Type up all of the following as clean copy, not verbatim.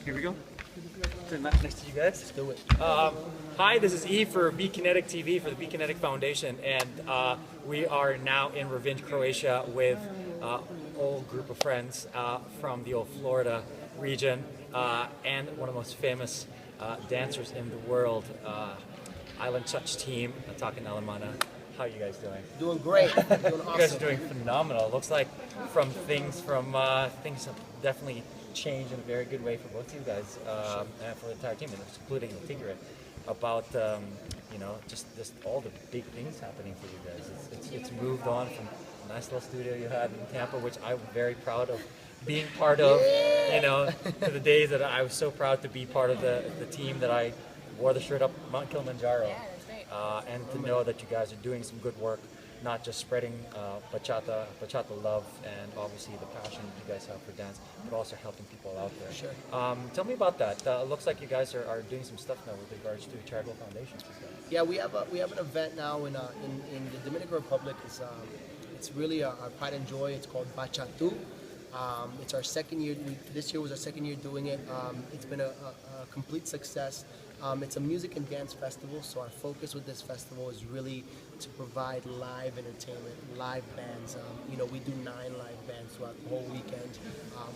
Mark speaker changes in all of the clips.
Speaker 1: Here we go. Next to you guys.
Speaker 2: Let's do it.
Speaker 3: Hi, this is E for Be Kinetic TV for the Be Kinetic Foundation, and we are now in Rovinj, Croatia, with an old group of friends from the old Florida region and one of the most famous dancers in the world, Island Touch team, Ataca and Alemana. How are you guys doing?
Speaker 2: Doing great. Doing awesome.
Speaker 3: You guys are doing phenomenal. It looks like things have definitely changed in a very good way for both of you guys and for the entire team, including Tigre, about just all the big things happening for you guys. It's moved on from a nice little studio you had in Tampa, which I'm very proud of being part of. To the days that I was so proud to be part of the team that I wore the shirt up Mount Kilimanjaro.
Speaker 4: Yeah, that's great.
Speaker 3: And to know that you guys are doing some good work, not just spreading bachata love, and obviously the passion you guys have for dance, but also helping people out there.
Speaker 2: Sure.
Speaker 3: Tell me about that. It looks like you guys are doing some stuff now with regards to charitable foundations.
Speaker 2: Yeah, we have an event now in the Dominican Republic. It's really our pride and joy. It's called Bachata. It's our second year. This year was our second year doing it. It's been a complete success. It's a music and dance festival, so our focus with this festival is really to provide live entertainment, live bands. We do 9 live bands throughout the whole weekend.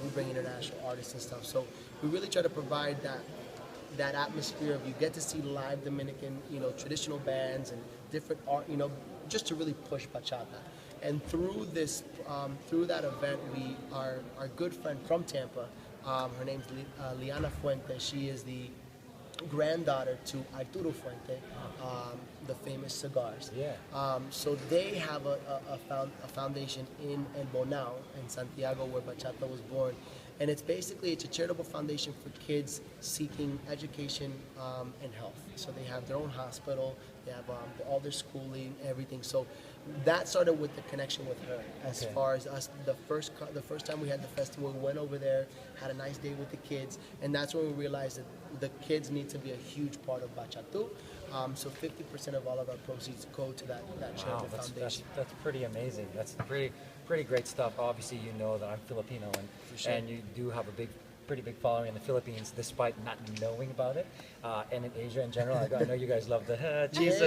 Speaker 2: We bring international artists and stuff. So we really try to provide that atmosphere of you get to see live Dominican, traditional bands and different art, just to really push bachata. And through that event, our good friend from Tampa, her name's Liana Fuente. She is the granddaughter to Arturo Fuente, the famous cigars.
Speaker 3: Yeah.
Speaker 2: So they have a foundation in El Bonao, in Santiago, where bachata was born. And it's a charitable foundation for kids seeking education and health. So they have their own hospital, they have all their schooling, everything. So that started with the connection with her. As far as us, the first time we had the festival, we went over there, had a nice day with the kids, and that's when we realized that the kids need to be a huge part of Bachata. So 50% of all of our proceeds go to that charitable foundation.
Speaker 3: That's pretty amazing. That's pretty great stuff. Obviously, you know that I'm Filipino, and you do have a pretty big following in the Philippines, despite not knowing about it. And in Asia in general, I know you guys love the cheese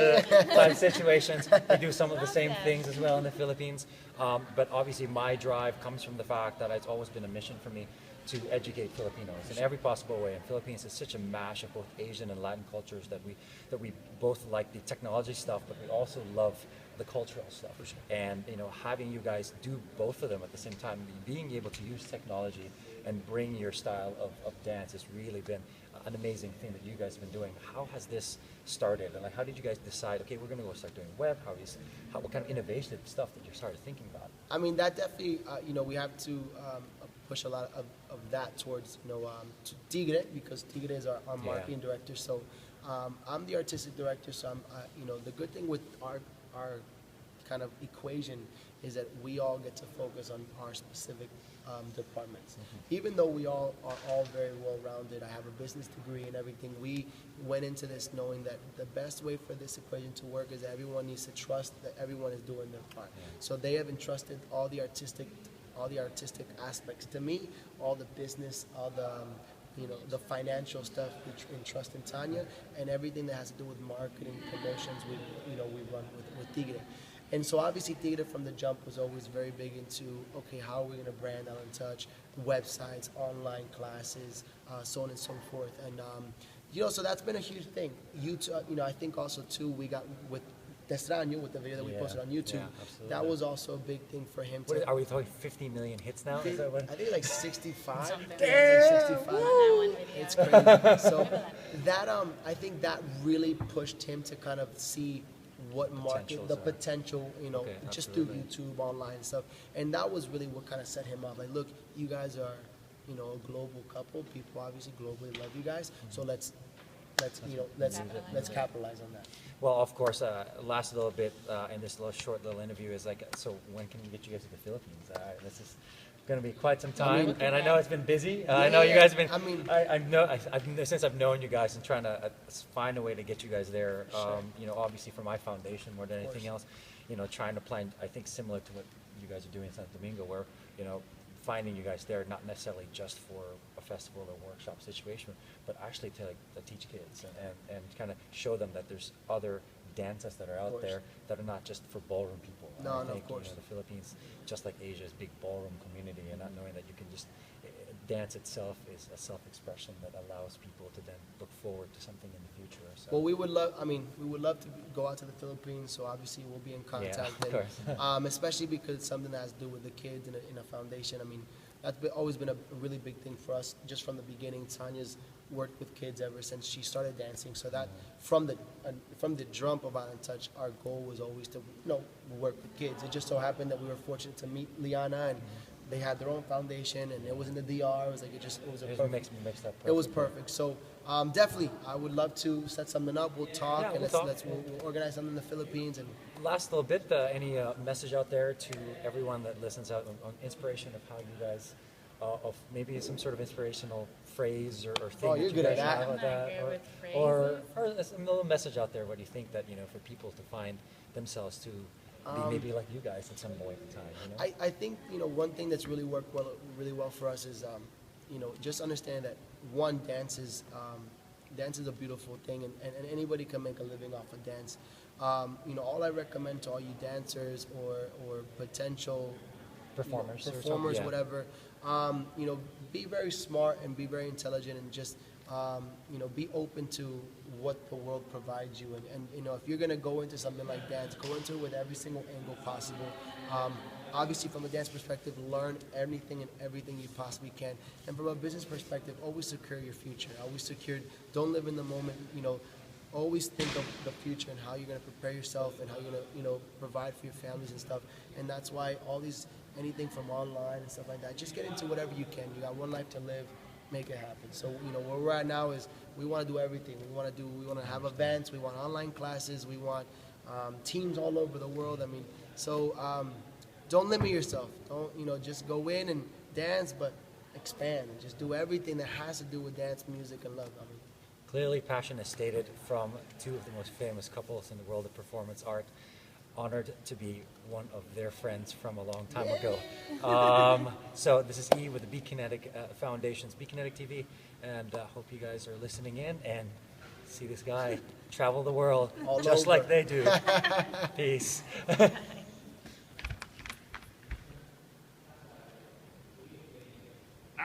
Speaker 3: type situations. We do some of the same things as well in the Philippines. But obviously, my drive comes from the fact that it's always been a mission for me to educate Filipinos in every possible way. And Philippines is such a mash of both Asian and Latin cultures that we both like the technology stuff, but we also love the cultural stuff. And having you guys do both of them at the same time, being able to use technology and bring your style of dance has really been an amazing thing that you guys have been doing. How has this started? And how did you guys decide, okay, we're going to go start doing web? What kind of innovative stuff that you started thinking about?
Speaker 2: I mean, that definitely, we have to push a lot of that towards, to Tigre, because Tigre is our marketing director. So I'm the artistic director. So the good thing with our kind of equation is that we all get to focus on our specific departments. Even though we all are all very well-rounded, I have a business degree and everything, we went into this knowing that the best way for this equation to work is that everyone needs to trust that everyone is doing their part. So they have entrusted all the artistic aspects to me, all the business, all the the financial stuff we entrust in Tanja, and everything that has to do with marketing, promotions, we run with Tigre. And so obviously Tigre from the jump was always very big into, okay, how are we going to brand Island Touch, websites, online classes, so on and so forth. And, so that's been a huge thing. I think also too, we got with Te Extraño, with the video that we posted on YouTube, that was also a big thing for him.
Speaker 3: Are we talking 50 million hits now?
Speaker 2: I think like 65.
Speaker 4: Damn!
Speaker 2: 65. It's crazy. So that I think that really pushed him to kind of see what market, the potential, just through YouTube, online and stuff. And that was really what kind of set him up. Like, look, you guys are, a global couple. People obviously globally love you guys. So let's capitalize on that.
Speaker 3: Well, of course, last little bit in this short little interview is so when can we get you guys to the Philippines? This is going to be quite some time, and I know it's been busy. I know you guys have been. I've since I've known you guys and trying to find a way to get you guys there. Obviously for my foundation more than anything else, trying to plan. I think similar to what you guys are doing in Santo Domingo, where finding you guys there, not necessarily just for a festival or workshop situation, but actually to like to teach kids and kind of show them that there's other dances that are out there that are not just for ballroom people.
Speaker 2: No,
Speaker 3: I
Speaker 2: no,
Speaker 3: think,
Speaker 2: of course.
Speaker 3: the Philippines, just like Asia, is a big ballroom community, and not knowing that you can just dance itself is a self-expression that allows people to then look forward to something in the future. So.
Speaker 2: Well, we would love. I mean, we would love to go out to the Philippines. So obviously, we'll be in contact.
Speaker 3: Of course.
Speaker 2: Especially because it's something that has to do with the kids in a foundation. I mean, that's always been a really big thing for us, just from the beginning. Tanya's worked with kids ever since she started dancing. So that from the jump of Island Touch, our goal was always to work with kids. It just so happened that we were fortunate to meet Liana, and they had their own foundation, and it was in the DR. It was like it was a perfect. It was perfect. So definitely, I would love to set something up. We'll talk, and we'll organize something in the Philippines. And
Speaker 3: last little bit, any message out there to everyone that listens out on inspiration of how you guys, of maybe some sort of inspirational phrase or thing that you guys have with that, or a little message out there. What do you think that for people to find themselves to be maybe like you guys at some point in time?
Speaker 2: I think one thing that's really worked really well for us is just understand that dance is a beautiful thing, and anybody can make a living off of dance. All I recommend to all you dancers or potential
Speaker 3: performers,
Speaker 2: whatever, be very smart and be very intelligent, and just be open to what the world provides you. And if you're gonna go into something like dance, go into it with every single angle possible. Obviously, from a dance perspective, learn anything and everything you possibly can. And from a business perspective, always secure your future. Don't live in the moment. Always think of the future and how you're going to prepare yourself and how you're going to provide for your families and stuff. And that's why anything from online and stuff like that, just get into whatever you can. You got one life to live, make it happen. So where we're at now is we want to do everything. We want to have events, we want online classes, we want teams all over the world. I mean, so don't limit yourself. Don't just go in and dance, but expand and just do everything that has to do with dance, music, and love. I mean,
Speaker 3: clearly, passion is stated from two of the most famous couples in the world of performance art. Honored to be one of their friends from a long time ago. So this is E with the Be Kinetic Foundation's Be Kinetic TV, and hope you guys are listening in and see this guy travel the world just like they do. Peace.